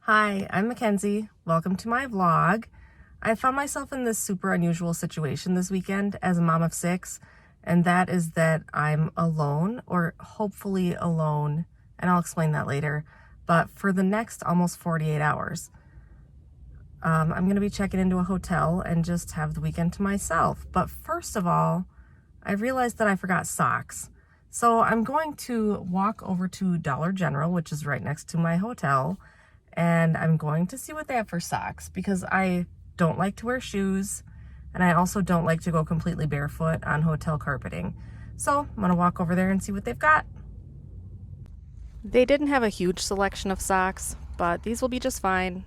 Hi, I'm Mackenzy. Welcome to my vlog. I found myself in this super unusual situation this weekend as a mom of 6, and that is that I'm alone, or hopefully alone, and I'll explain that later, but for the next almost 48 hours. I'm going to be checking into a hotel and just have the weekend to myself. But first of all, I realized that I forgot socks. So I'm going to walk over to Dollar General, which is right next to my hotel, and I'm going to see what they have for socks because I don't like to wear shoes and I also don't like to go completely barefoot on hotel carpeting. So I'm gonna walk over there and see what they've got. They didn't have a huge selection of socks, but these will be just fine.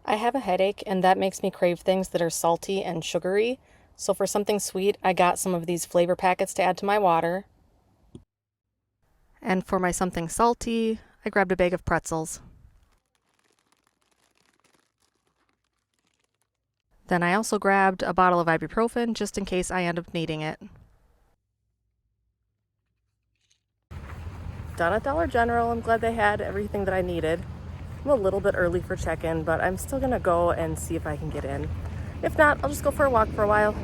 I have a headache and that makes me crave things that are salty and sugary. So for something sweet, I got some of these flavor packets to add to my water. And for my something salty, I grabbed a bag of pretzels. Then I also grabbed a bottle of ibuprofen just in case I end up needing it. Done at Dollar General. I'm glad they had everything that I needed. I'm a little bit early for check-in, but I'm still gonna go and see if I can get in. If not, I'll just go for a walk for a while.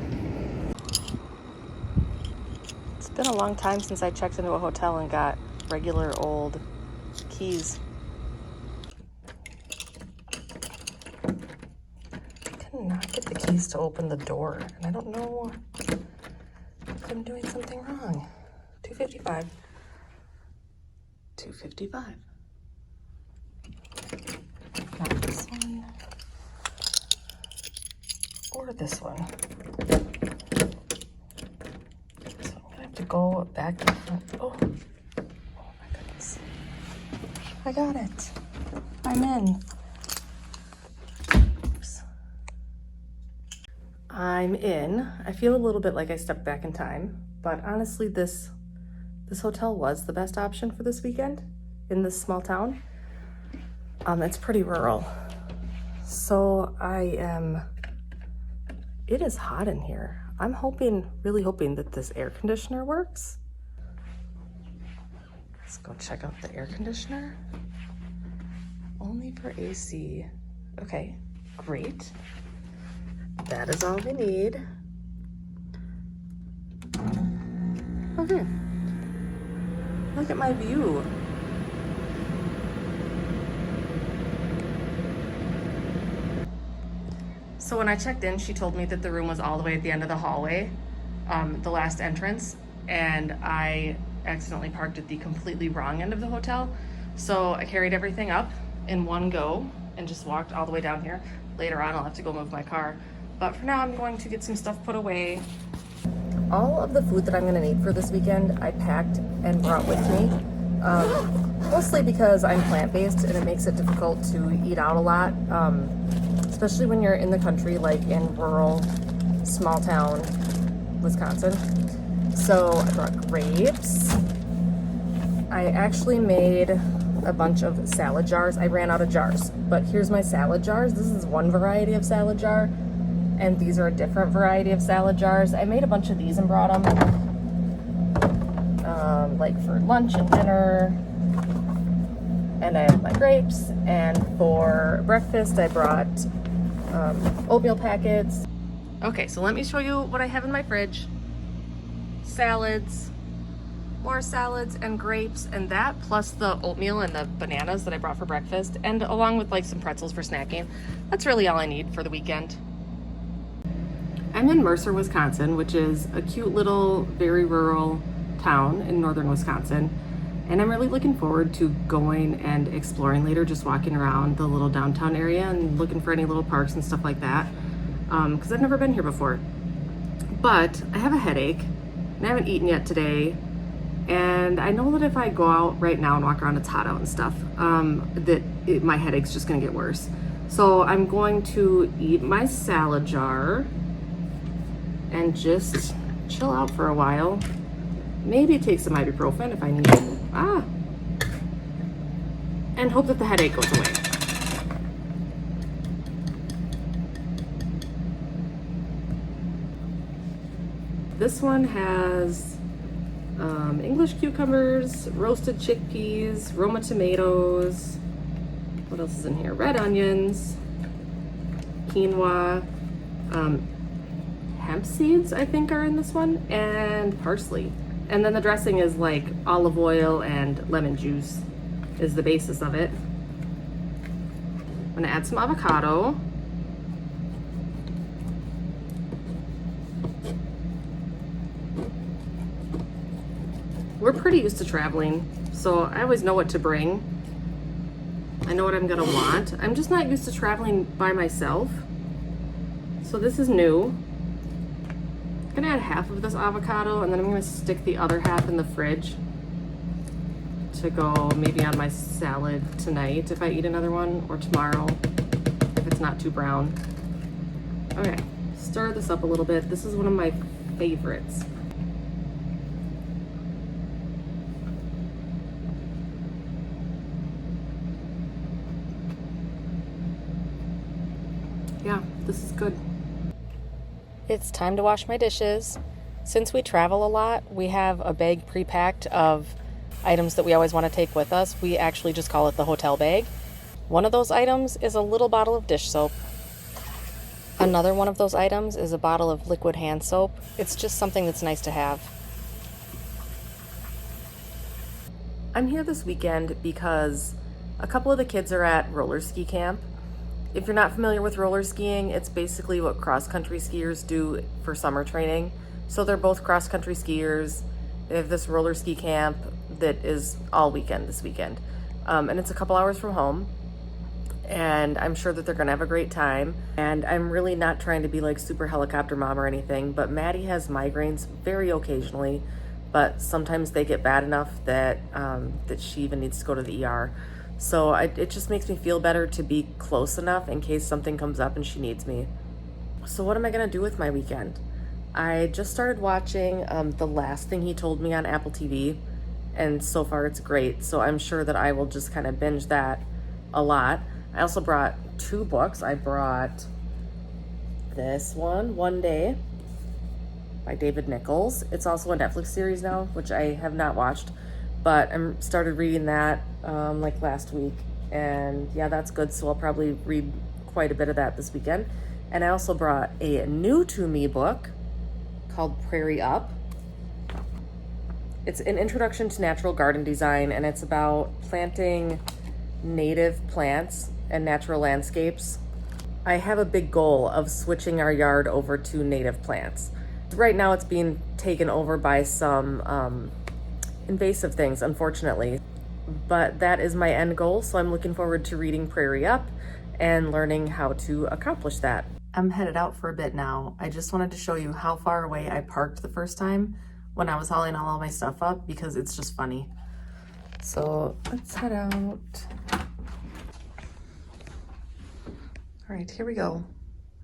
It's been a long time since I checked into a hotel and got regular old keys. I cannot get the keys to open the door, and I don't know if I'm doing something wrong. 255. 255. Not this one. Or this one. So I'm gonna have to go back to the front. Oh my goodness. I got it. I'm in. Oops. I'm in. I feel a little bit like I stepped back in time, but honestly, this hotel was the best option for this weekend in this small town. It's pretty rural. So it is hot in here. I'm really hoping that this air conditioner works. Let's go check out the air conditioner. Only for AC. Okay, great. That is all we need. Okay. Look at my view. So when I checked in, she told me that the room was all the way at the end of the hallway, the last entrance, and I accidentally parked at the completely wrong end of the hotel. So I carried everything up in one go and just walked all the way down here. Later on, I'll have to go move my car. But for now, I'm going to get some stuff put away. All of the food that I'm gonna need for this weekend, I packed and brought with me. Mostly because I'm plant-based and it makes it difficult to eat out a lot. Especially when you're in the country, like in rural, small town Wisconsin. So I brought grapes. I actually made a bunch of salad jars. I ran out of jars, but here's my salad jars. This is one variety of salad jar, and these are a different variety of salad jars. I made a bunch of these and brought them, like for lunch and dinner. And I have my grapes, and for breakfast I brought oatmeal packets. Okay, so let me show you what I have in my fridge. Salads, more salads and grapes, and that plus the oatmeal and the bananas that I brought for breakfast, and along with like some pretzels for snacking. That's really all I need for the weekend. I'm in Mercer, Wisconsin, which is a cute little, very rural town in northern Wisconsin. And I'm really looking forward to going and exploring later, just walking around the little downtown area and looking for any little parks and stuff like that, because I've never been here before. But I have a headache, and I haven't eaten yet today, and I know that if I go out right now and walk around, it's hot out and stuff, my headache's just gonna get worse. So I'm going to eat my salad jar and just chill out for a while. Maybe take some ibuprofen if I need it. And hope that the headache goes away. This one has English cucumbers, roasted chickpeas, Roma tomatoes. What else is in here? Red onions, quinoa, hemp seeds I think are in this one, and parsley. And then the dressing is like olive oil and lemon juice is the basis of it. I'm gonna add some avocado. We're pretty used to traveling, so I always know what to bring. I know what I'm gonna want. I'm just not used to traveling by myself. So this is new. I'm gonna add half of this avocado and then I'm gonna stick the other half in the fridge to go maybe on my salad tonight if I eat another one, or tomorrow if it's not too brown. Okay, stir this up a little bit. This is one of my favorites. Yeah, this is good. It's time to wash my dishes. Since we travel a lot, we have a bag pre-packed of items that we always want to take with us. We actually just call it the hotel bag. One of those items is a little bottle of dish soap. Another one of those items is a bottle of liquid hand soap. It's just something that's nice to have. I'm here this weekend because a couple of the kids are at roller ski camp. If you're not familiar with roller skiing, it's basically what cross-country skiers do for summer training. So they're both cross-country skiers. They have this roller ski camp that is all weekend this weekend. And it's a couple hours from home. And I'm sure that they're gonna have a great time. And I'm really not trying to be like super helicopter mom or anything, but Maddie has migraines very occasionally, but sometimes they get bad enough that, that she even needs to go to the ER. So it just makes me feel better to be close enough in case something comes up and she needs me. So what am I gonna do with my weekend? I just started watching The Last Thing He Told Me on Apple TV, and so far it's great. So I'm sure that I will just kind of binge that a lot. I also brought 2 books. I brought this one, One Day, by David Nichols. It's also a Netflix series now, which I have not watched, but I started reading that like last week, and yeah, that's good. So I'll probably read quite a bit of that this weekend. And I also brought a new to me book called Prairie Up. It's an introduction to natural garden design, and it's about planting native plants and natural landscapes. I have a big goal of switching our yard over to native plants. Right now it's being taken over by some invasive things, unfortunately, but that is my end goal. So I'm looking forward to reading Prairie Up and learning how to accomplish that. I'm headed out for a bit now. I just wanted to show you how far away I parked the first time when I was hauling all my stuff up, because it's just funny. So let's head out. All right, here we go.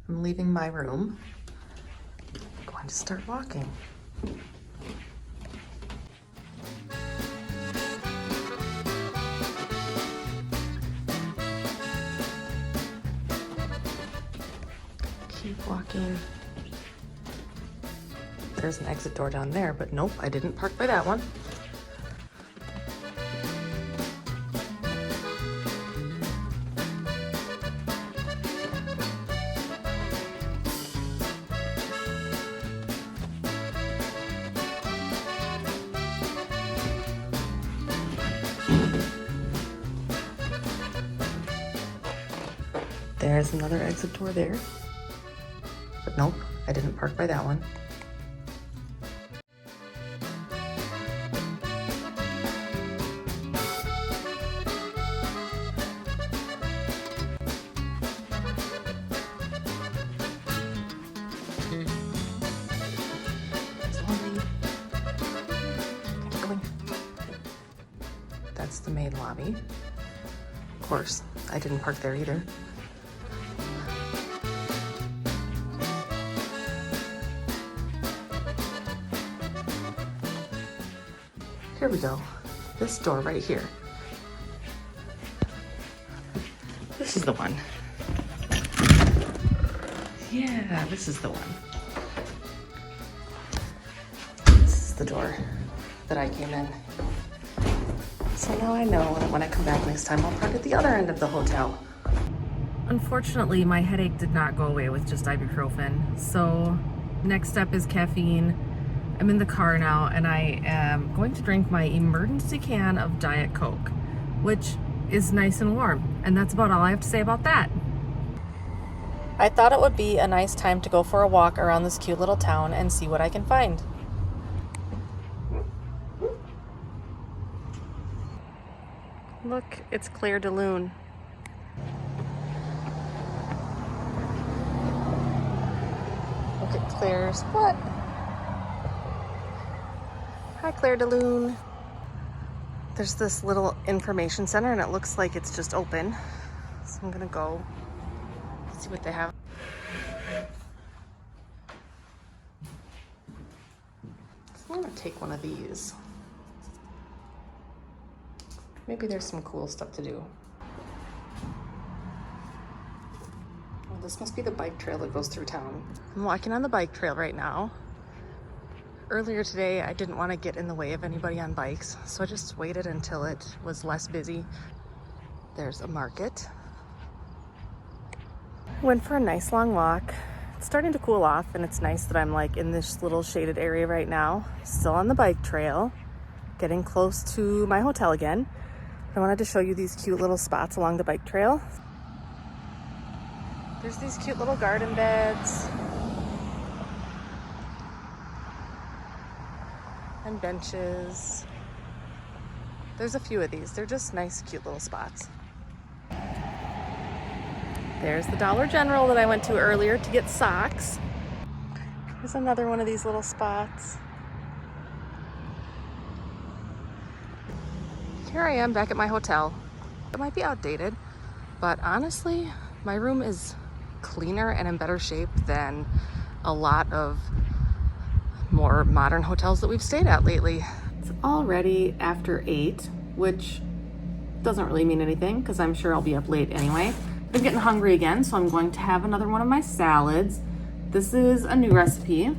I'm leaving my room. I'm going to start walking. Keep walking. There's an exit door down there, but nope, I didn't park by that one. There's another exit door there. But nope, I didn't park by that one. That's the main lobby. Of course, I didn't park there either. Here we go. This door right here. This is the one. Yeah, this is the one. This is the door. that I came in. So now I know that when I come back next time, I'll park at the other end of the hotel. Unfortunately, my headache did not go away with just ibuprofen. So next step is caffeine. I'm in the car now and I am going to drink my emergency can of Diet Coke, which is nice and warm. And that's about all I have to say about that. I thought it would be a nice time to go for a walk around this cute little town and see what I can find. Look, it's Claire de Lune. Look at Claire's what? Hi, Claire de Lune. There's this little information center and it looks like it's just open. So I'm gonna go see what they have. So I'm gonna take one of these. Maybe there's some cool stuff to do. Well, this must be the bike trail that goes through town. I'm walking on the bike trail right now. Earlier today, I didn't want to get in the way of anybody on bikes, so I just waited until it was less busy. There's a market. Went for a nice long walk. It's starting to cool off, and it's nice that I'm like in this little shaded area right now, still on the bike trail, getting close to my hotel again. I wanted to show you these cute little spots along the bike trail. There's these cute little garden beds and benches. There's a few of these. They're just nice, cute little spots. There's the Dollar General that I went to earlier to get socks. There's another one of these little spots. Here I am back at my hotel. It might be outdated, but honestly, my room is cleaner and in better shape than a lot of more modern hotels that we've stayed at lately. It's already after 8, which doesn't really mean anything because I'm sure I'll be up late anyway. I'm getting hungry again, so I'm going to have another one of my salads. This is a new recipe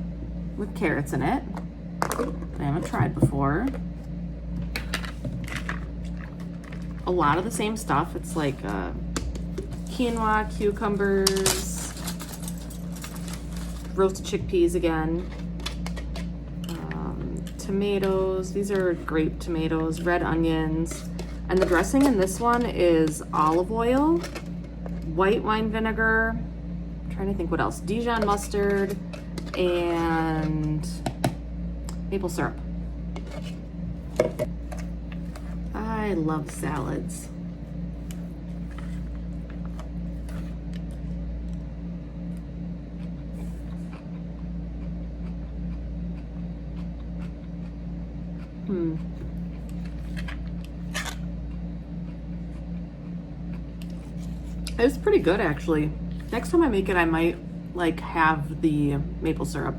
with carrots in it that I haven't tried before. A lot of the same stuff. It's like quinoa, cucumbers, roasted chickpeas again, tomatoes. These are grape tomatoes, red onions. And the dressing in this one is olive oil, white wine vinegar, I'm trying to think what else, Dijon mustard, and maple syrup. I love salads. It's pretty good actually. Next time I make it, I might like have the maple syrup.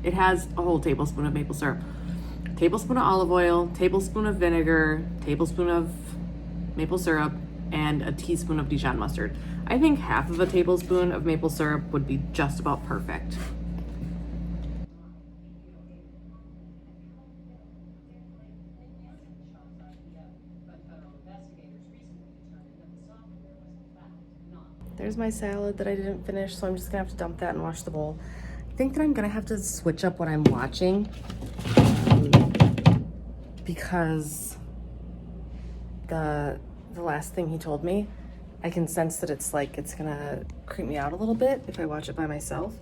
It has a whole tablespoon of maple syrup. Tablespoon of olive oil, tablespoon of vinegar, tablespoon of maple syrup, and a teaspoon of Dijon mustard. I think half of a tablespoon of maple syrup would be just about perfect. There's my salad that I didn't finish, so I'm just gonna have to dump that and wash the bowl. I think that I'm gonna have to switch up what I'm watching because the last thing he told me, I can sense that it's gonna creep me out a little bit if I watch it by myself.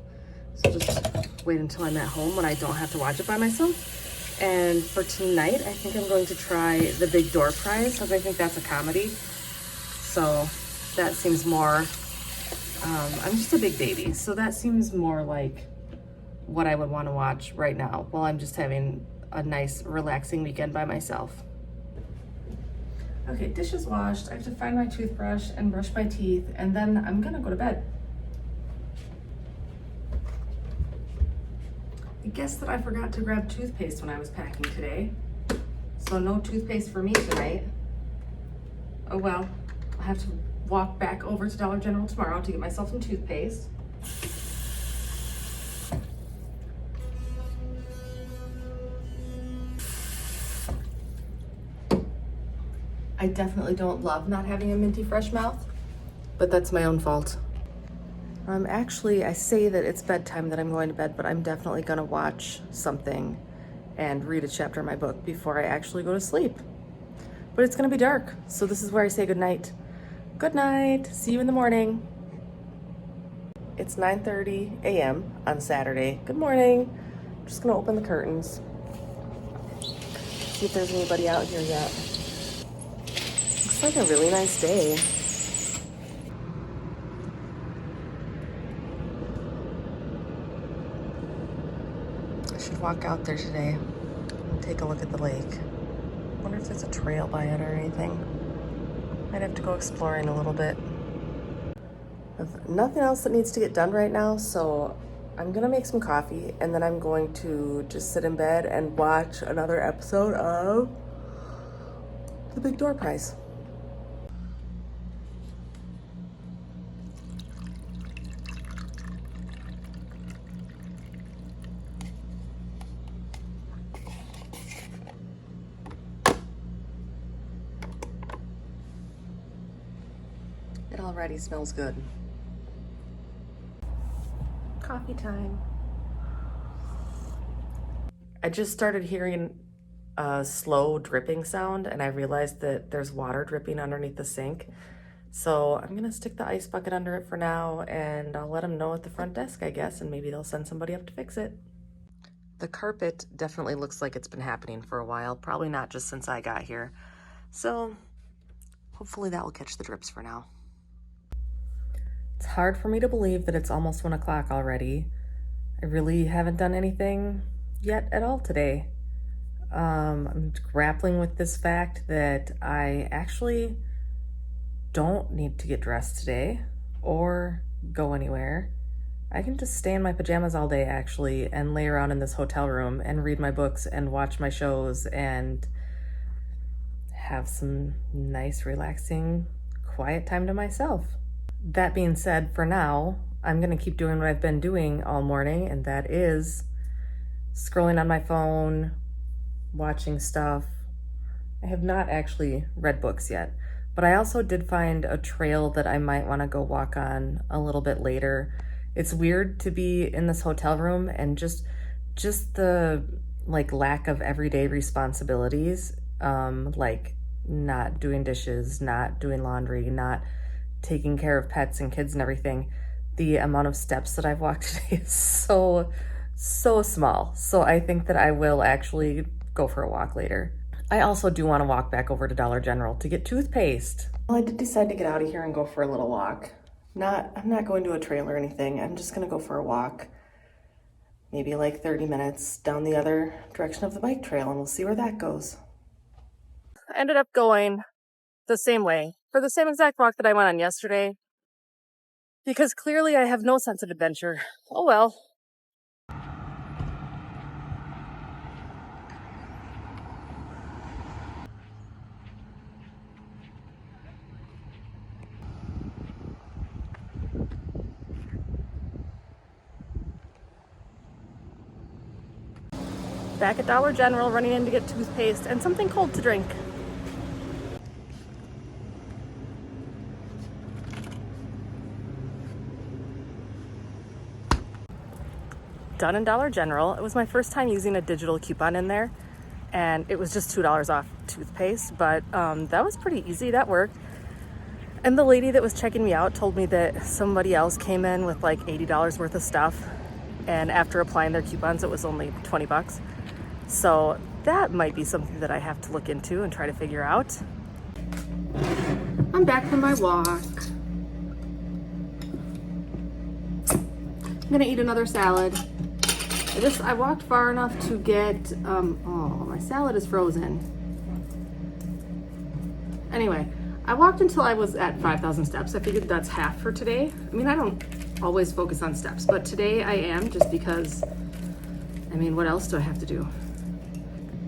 So just wait until I'm at home when I don't have to watch it by myself. And for tonight, I think I'm going to try The Big Door Prize because I think that's a comedy. So that seems more, I'm just a big baby, so that seems more like what I would want to watch right now while I'm just having a nice relaxing weekend by myself. Okay, dishes washed. I have to find my toothbrush and brush my teeth, and then I'm gonna go to bed. I guess that I forgot to grab toothpaste when I was packing today, so no toothpaste for me tonight. Oh well, I have to walk back over to Dollar General tomorrow to get myself some toothpaste. I definitely don't love not having a minty fresh mouth, but that's my own fault. Actually, I say that it's bedtime that I'm going to bed, but I'm definitely gonna watch something and read a chapter of my book before I actually go to sleep. But it's gonna be dark, so this is where I say goodnight. Good night, see you in the morning. It's 9:30 a.m. on Saturday. Good morning. I'm just gonna open the curtains. See if there's anybody out here yet. Looks like a really nice day. I should walk out there today and take a look at the lake. Wonder if there's a trail by it or anything. Might have to go exploring a little bit. I've nothing else that needs to get done right now, so I'm gonna make some coffee and then I'm going to just sit in bed and watch another episode of The Big Door Prize. It already smells good. Coffee time. I just started hearing a slow dripping sound and I realized that there's water dripping underneath the sink. So I'm gonna stick the ice bucket under it for now and I'll let them know at the front desk, I guess, and maybe they'll send somebody up to fix it. The carpet definitely looks like it's been happening for a while, probably not just since I got here. So hopefully that will catch the drips for now. It's hard for me to believe that it's almost 1 o'clock already. I really haven't done anything yet at all today. I'm grappling with this fact that I actually don't need to get dressed today or go anywhere. I can just stay in my pajamas all day actually and lay around in this hotel room and read my books and watch my shows and have some nice, relaxing, quiet time to myself. That being said, for now, I'm gonna keep doing what I've been doing all morning, and that is scrolling on my phone, watching stuff. I have not actually read books yet, but I also did find a trail that I might wanna go walk on a little bit later. It's weird to be in this hotel room and just the lack of everyday responsibilities, like not doing dishes, not doing laundry, not taking care of pets and kids and everything. The amount of steps that I've walked today is so small. So I think that I will actually go for a walk later. I also do want to walk back over to Dollar General to get toothpaste. Well, I did decide to get out of here and go for a little walk. I'm not going to a trail or anything. I'm just gonna go for a walk. Maybe like 30 minutes down the other direction of the bike trail and we'll see where that goes. I ended up going the same way for the same exact walk that I went on yesterday because clearly I have no sense of adventure. Oh well. Back at Dollar General, running in to get toothpaste and something cold to drink. Done in Dollar General. It was my first time using a digital coupon in there, and it was just $2 off toothpaste, but that was pretty easy. That worked. And the lady that was checking me out told me that somebody else came in with like $80 worth of stuff, and after applying their coupons, it was only 20 bucks. So that might be something that I have to look into and try to figure out. I'm back from my walk. I'm gonna eat another salad. I walked far enough to get, oh, my salad is frozen. Anyway, I walked until I was at 5,000 steps. I figured that's half for today. I mean, I don't always focus on steps, but today I am, just because, I mean, what else do I have to do?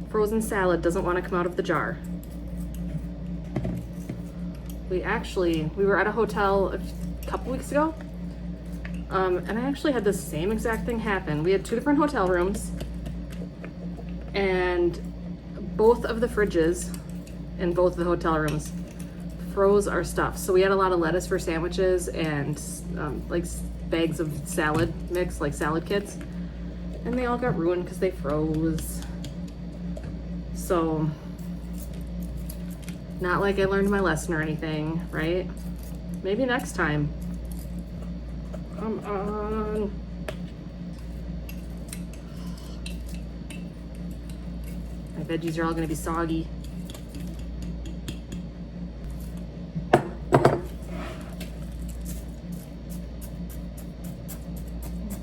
Frozen salad doesn't want to come out of the jar. We were at a hotel a couple weeks ago, and I actually had the same exact thing happen. We had 2 different hotel rooms, and both of the fridges in both the hotel rooms froze our stuff. So we had a lot of lettuce for sandwiches and like bags of salad mix, like salad kits. And they all got ruined because they froze. So, not like I learned my lesson or anything, right? Maybe next time. Come on. My veggies are all gonna be soggy.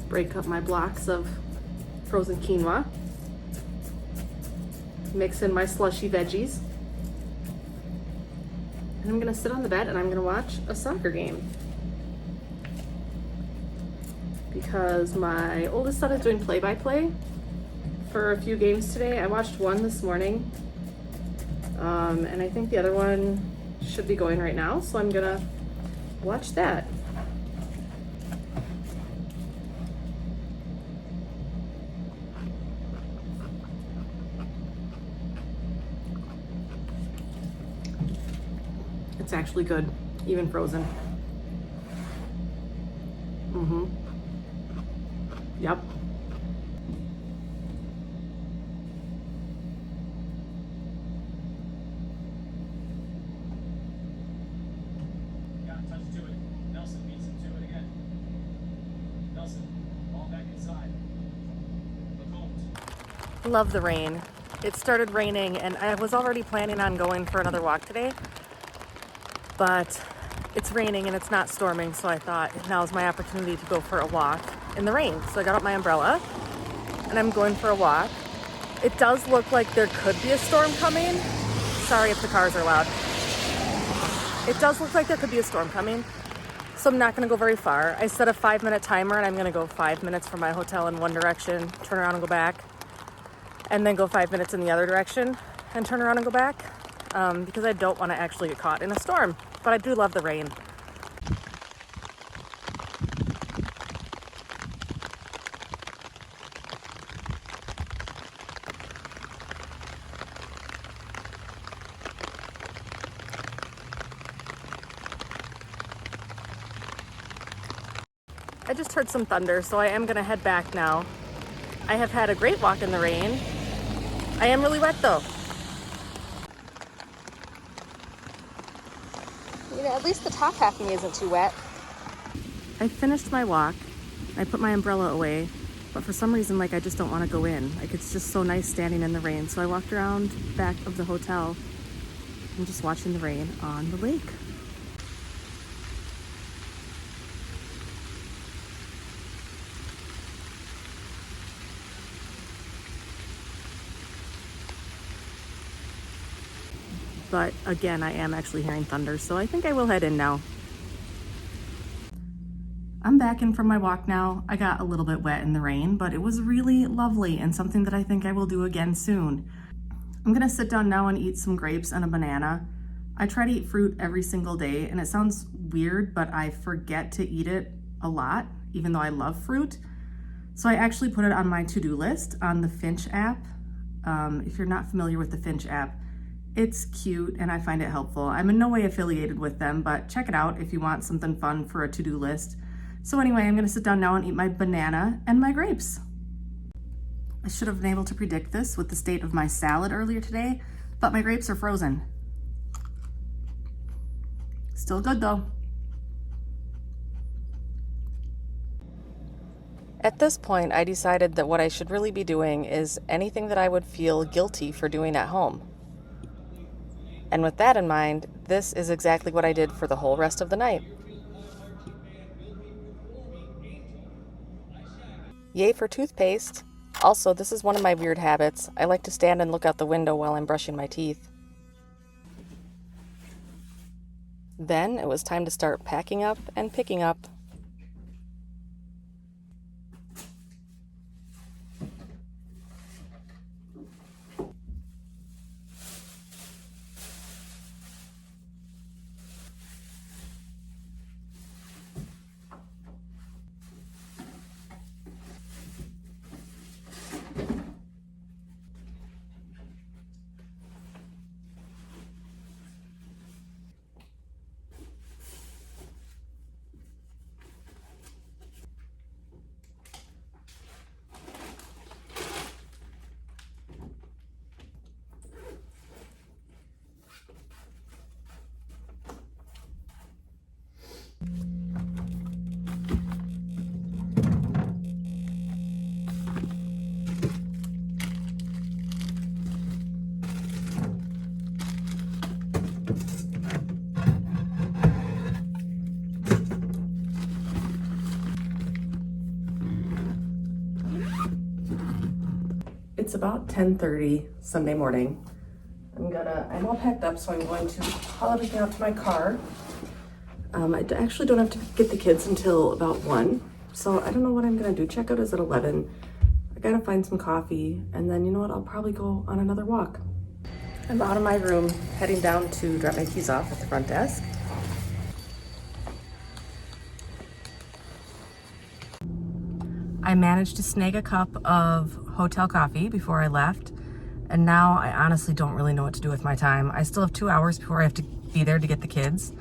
Break up my blocks of frozen quinoa. Mix in my slushy veggies. And I'm gonna sit on the bed and I'm gonna watch a soccer game. Because my oldest son is doing play-by-play for a few games today. I watched one this morning. And I think the other one should be going right now, so I'm gonna watch that. It's actually good, even frozen. Yep. Got touch to it. Nelson beats him to it again. Nelson, ball back inside. Holmes. Love the rain. It started raining and I was already planning on going for another walk today, but it's raining and it's not storming, so I thought now's my opportunity to go for a walk in the rain. So I got out my umbrella and I'm going for a walk. It does look like there could be a storm coming. Sorry if the cars are loud. It does look like there could be a storm coming, so I'm not gonna go very far. I set a 5-minute timer and I'm gonna go 5 minutes from my hotel in one direction, turn around and go back, and then go 5 minutes in the other direction and turn around and go back, because I don't wanna actually get caught in a storm, but I do love the rain. I just heard some thunder, so I am gonna head back now. I have had a great walk in the rain. I am really wet though. You know, at least the top half of me isn't too wet. I finished my walk. I put my umbrella away, but for some reason, like, I just don't want to go in. Like, it's just so nice standing in the rain. So I walked around back of the hotel and just watching the rain on the lake. But again, I am actually hearing thunder, so I think I will head in now. I'm back in from my walk now. I got a little bit wet in the rain, but it was really lovely and something that I think I will do again soon. I'm gonna sit down now and eat some grapes and a banana. I try to eat fruit every single day, and it sounds weird, but I forget to eat it a lot, even though I love fruit. So I actually put it on my to-do list on the Finch app. If you're not familiar with the Finch app, it's cute and I find it helpful. I'm in no way affiliated with them, but check it out if you want something fun for a to-do list. So anyway, I'm gonna sit down now and eat my banana and my grapes. I should have been able to predict this with the state of my salad earlier today, but my grapes are frozen. Still good though. At this point, I decided that what I should really be doing is anything that I would feel guilty for doing at home. And with that in mind, this is exactly what I did for the whole rest of the night. Yay for toothpaste. Also, this is one of my weird habits. I like to stand and look out the window while I'm brushing my teeth. Then it was time to start packing up and picking up. It's about 10:30 Sunday morning. I'm all packed up, so I'm going to haul everything out to my car. Actually don't have to get the kids until about 1, so I don't know what I'm gonna do. Checkout is at 11. I gotta find some coffee, and then you know what? I'll probably go on another walk. I'm out of my room, heading down to drop my keys off at the front desk. I managed to snag a cup of hotel coffee before I left, and now I honestly don't really know what to do with my time. I still have 2 hours before I have to be there to get the kids.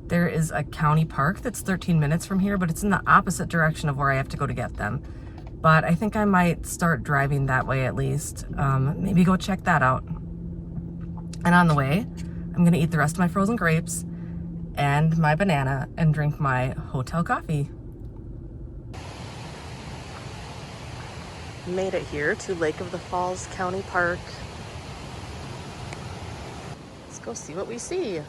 There is a county park that's 13 minutes from here, but it's in the opposite direction of where I have to go to get them. But I think I might start driving that way at least. Maybe go check that out. And on the way, I'm gonna eat the rest of my frozen grapes and my banana and drink my hotel coffee. Made it here to Lake of the Falls County Park. Let's go see what we see.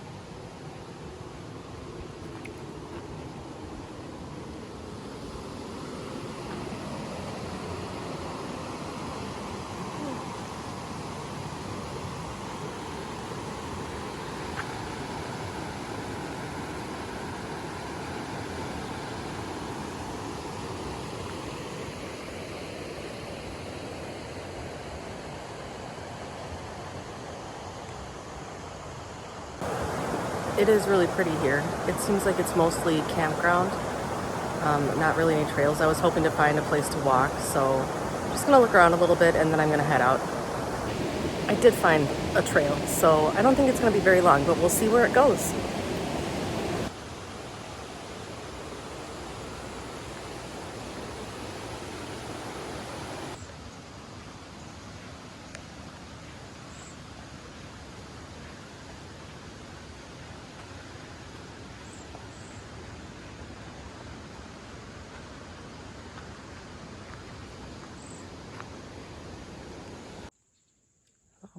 It is really pretty here. It seems like it's mostly campground, not really any trails. I was hoping to find a place to walk, so I'm just gonna look around a little bit and then I'm gonna head out. I did find a trail, so I don't think it's gonna be very long, but we'll see where it goes.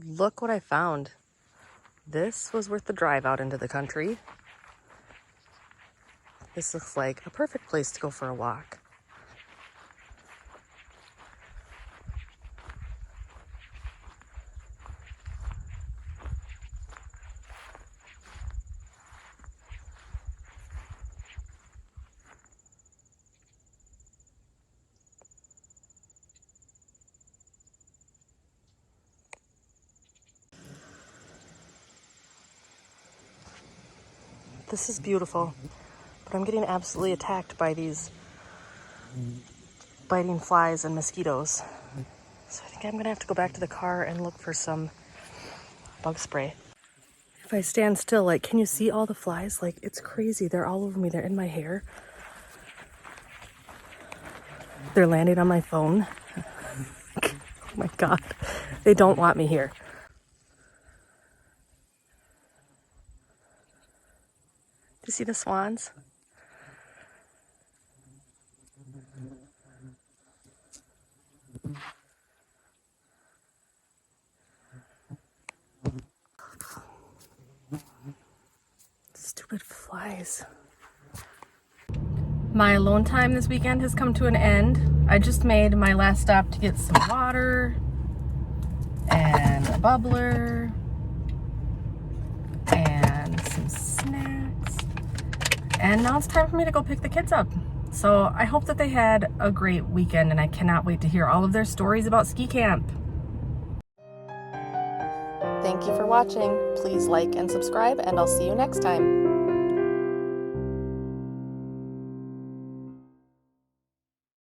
Look what I found. This was worth the drive out into the country. This looks like a perfect place to go for a walk. This is beautiful, but I'm getting absolutely attacked by these biting flies and mosquitoes. So I think I'm gonna have to go back to the car and look for some bug spray. If I stand still, like, can you see all the flies? Like, it's crazy. They're all over me. They're in my hair. They're landing on my phone. Oh my God. They don't want me here. Do you see the swans? Stupid flies. My alone time this weekend has come to an end. I just made my last stop to get some water and a bubbler and some snacks. And now it's time for me to go pick the kids up. So I hope that they had a great weekend, and I cannot wait to hear all of their stories about ski camp. Thank you for watching. Please like and subscribe, and I'll see you next time.